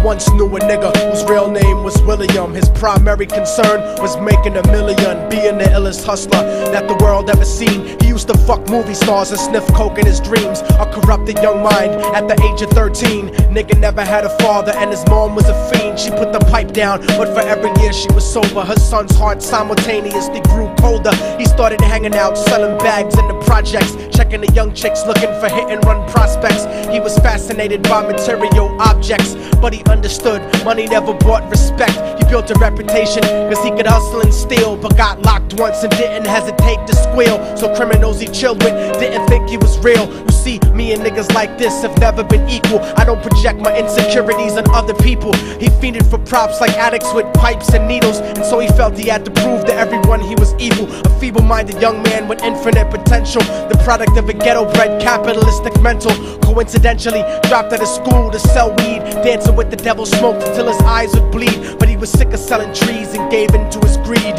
once knew a nigga whose real name was William. His primary concern was making $1 million, being the illest hustler that the world ever seen. He used to fuck movie stars and sniff coke in his dreams. A corrupted young mind at the age of 13. Nigga never had a father and his mom was a fiend. She put the pipe down, but for every year she was sober, her son's heart simultaneously grew colder. He started hanging out, selling bags in the projects, checking the young chicks looking for hit and run prospects. He was fascinated by material objects, but he understood money never brought respect. He built a reputation cause he could hustle and steal, but got locked once and didn't hesitate to squeal. So criminals he chilled with didn't think he was real. You see, me and niggas like this have never been equal. I don't project my insecurities on other people. He fiended for props like addicts with pipes and needles, and so he felt he had to prove to everyone he was evil. A feeble-minded young man with infinite potential, the product of a ghetto-bred capitalistic mental. Coincidentally, dropped out of school to sell weed, dancing with the devil, smoked until his eyes would bleed. But he was sick of selling trees and gave in to his greed.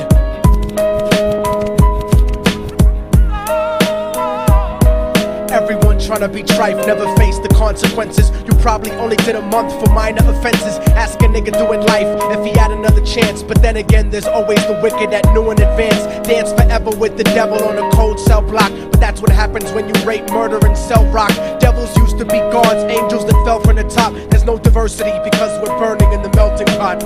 Everyone tryna be trife, never face the consequences. You probably only did a month for minor offenses. Ask a nigga doing life if he had another chance. But then again, there's always the wicked that knew in advance. Dance forever with the devil on a cold cell block. But that's what happens when you rape, murder, and sell rock. Devils used to be gods, angels that fell from the top. There's no diversity because we're burning in the melting pot.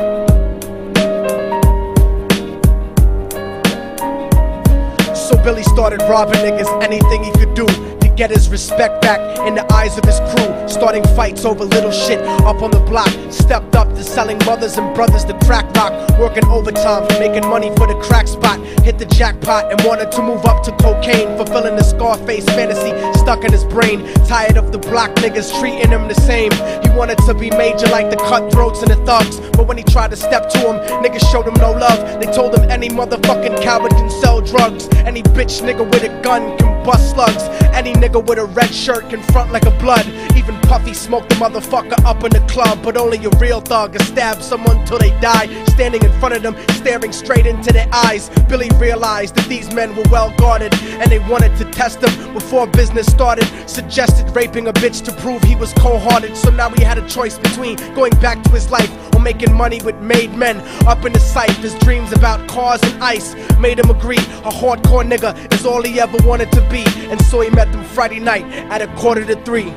So Billy started robbing niggas, anything he could do to get his respect back in the eyes of his crew. Starting fights over little shit up on the block. Stepped up to selling mothers and brothers to crack rock. Working overtime, making money for the crack spot. Hit the jackpot and wanted to move up to cocaine, fulfilling the Scarface fantasy stuck in his brain. Tired of the block niggas treating him the same. He wanted to be major like the cutthroats and the thugs, but when he tried to step to him, niggas showed him no love. They told him any motherfucking coward can sell drugs. Any bitch nigga with a gun can bust slugs. Any nigga with a red shirt can front like a blood. Even Puffy smoked the motherfucker up in the club. But only a real thug can stab someone till they die. Standing in front of them, staring straight into their eyes, Billy realized that these men were well guarded, and they wanted to test him before business started. Suggested raping a bitch to prove he was cold-hearted. So now he had a choice between going back to his life or making money with made men. Up in the sight, his dreams about cars and ice made him agree a hardcore nigga is all he ever wanted to be. And so he met them Friday night at 2:45.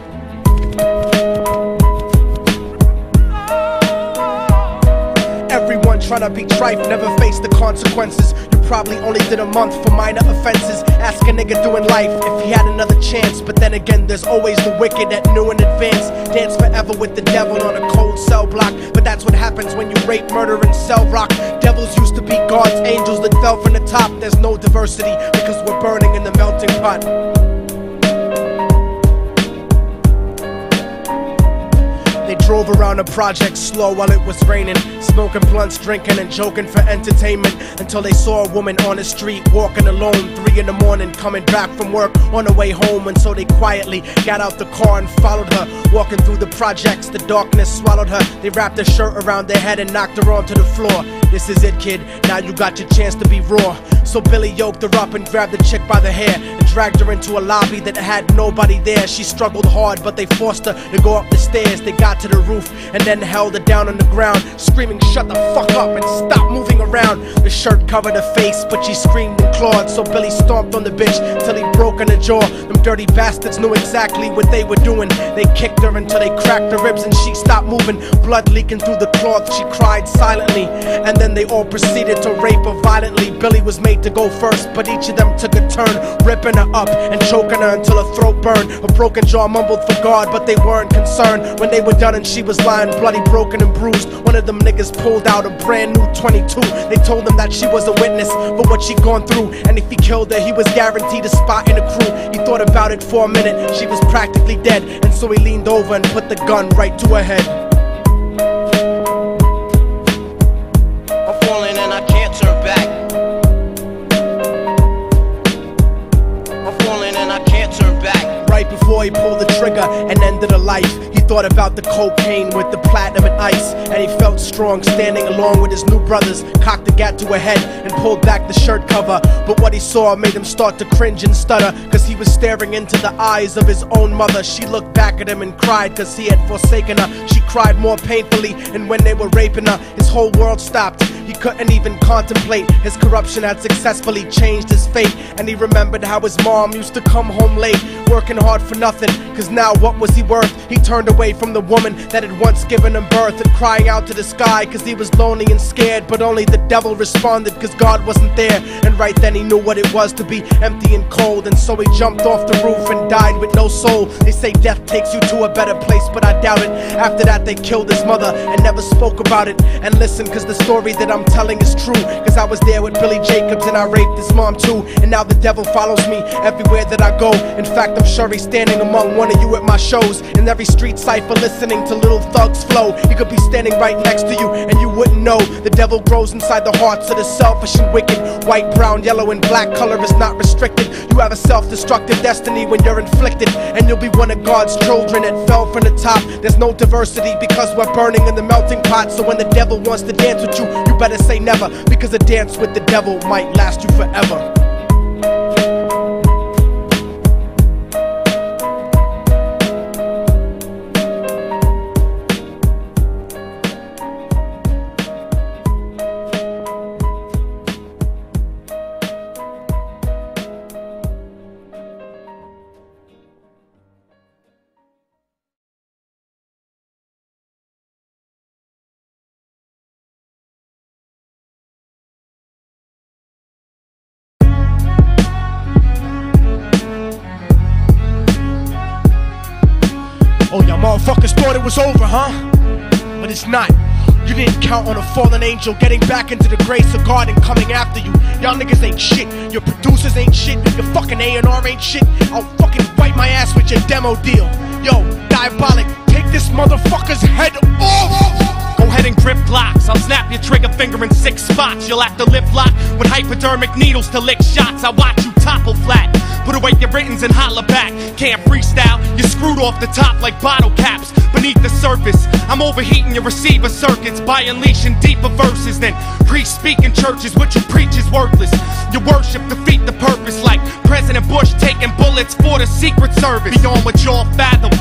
Everyone tryna be trife, never face the consequences. You probably only did a month for minor offenses. Ask a nigga doing life if he had another chance. But then again, there's always the wicked that knew in advance. Dance forever with the devil on a cold cell block. But that's what happens when you rape, murder, and sell rock. Devils used to be gods, angels that fell from the top. There's no diversity because we're burning in the melting pot. They drove around the project slow while it was raining, smoking blunts, drinking and joking for entertainment, until they saw a woman on the street walking alone, 3 in the morning, coming back from work on the way home. And so they quietly got out the car and followed her. Walking through the projects, the darkness swallowed her. They wrapped her shirt around their head and knocked her onto the floor. This is it, kid, now you got your chance to be raw. So Billy yoked her up and grabbed the chick by the hair and dragged her into a lobby that had nobody there. She struggled hard, but they forced her to go up the stairs. They got to the roof and then held her down on the ground, screaming, "Shut the fuck up and stop moving around." The shirt covered her face, but she screamed and clawed. So Billy stomped on the bitch till he broke in her jaw. Them dirty bastards knew exactly what they were doing. They kicked her until they cracked her ribs and she stopped moving. Blood leaking through the cloth, she cried silently. And then they all proceeded to rape her violently. Billy was made to go first, but each of them took a turn, ripping her up and choking her until her throat burned. Her broken jaw mumbled for God, but they weren't concerned. When they were done and she was lying bloody, broken and bruised, one of them niggas pulled out a brand new 22. They told him that she was a witness for what she'd gone through, and if he killed her, he was guaranteed a spot in the crew. He thought about it for a minute, she was practically dead, and so he leaned over and put the gun right to her head. I'm falling and I can't turn back. I'm falling and I can't turn back. Right before he pulled the trigger and ended her life, he thought about the cocaine with the platinum and ice, and he felt strong standing along with his new brothers. Cocked the gat to a head and pulled back the shirt cover, but what he saw made him start to cringe and stutter, cause he was staring into the eyes of his own mother. She looked back at him and cried cause he had forsaken her. She cried more painfully, and when they were raping her, his whole world stopped. He couldn't even contemplate. His corruption had successfully changed his fate, and he remembered how his mom used to come home late, working hard for nothing, cause now what was he worth? He turned away from the woman that had once given him birth, and crying out to the sky cause he was lonely and scared, but only the devil responded cause God wasn't there. And right then he knew what it was to be empty and cold, and so he jumped off the roof and died with no soul. They say death takes you to a better place, but I doubt it. After that they killed his mother and never spoke about it. And listen, cause the story that I'm telling is true, cause I was there with Billy Jacobs and I raped his mom too. And now the devil follows me everywhere that I go. In fact, I'm sure he's standing among one of you at my shows, in every street cipher listening to Little Thug's flow. He could be standing right next to you and you wouldn't know. The devil grows inside the hearts of the selfish and wicked. White, brown, yellow and black color is not restricted. You have a self-destructive destiny when you're inflicted, and you'll be one of God's children that fell from the top. There's no diversity because we're burning in the melting pot. So when the devil wants to dance with you, you better say never, because a dance with the devil might last you forever. Oh, y'all motherfuckers thought it was over, huh? But it's not. You didn't count on a fallen angel getting back into the grace of God and coming after you. Y'all niggas ain't shit. Your producers ain't shit. Your fucking A&R ain't shit. I'll fucking wipe my ass with your demo deal. Yo, Diabolic, take this motherfucker's head off! Go ahead and grip blocks. I'll snap your trigger finger in 6 spots. You'll have to lip lock with hypodermic needles to lick shots. I watch you topple flat. Put away your writtens and holler back. Can't freestyle, you're screwed off the top like bottle caps. Beneath the surface, I'm overheating your receiver circuits by unleashing deeper verses than priests speak in churches. What you preach is worthless. Your worship defeat the purpose, like President Bush taking bullets for the Secret Service. Beyond what y'all fathom,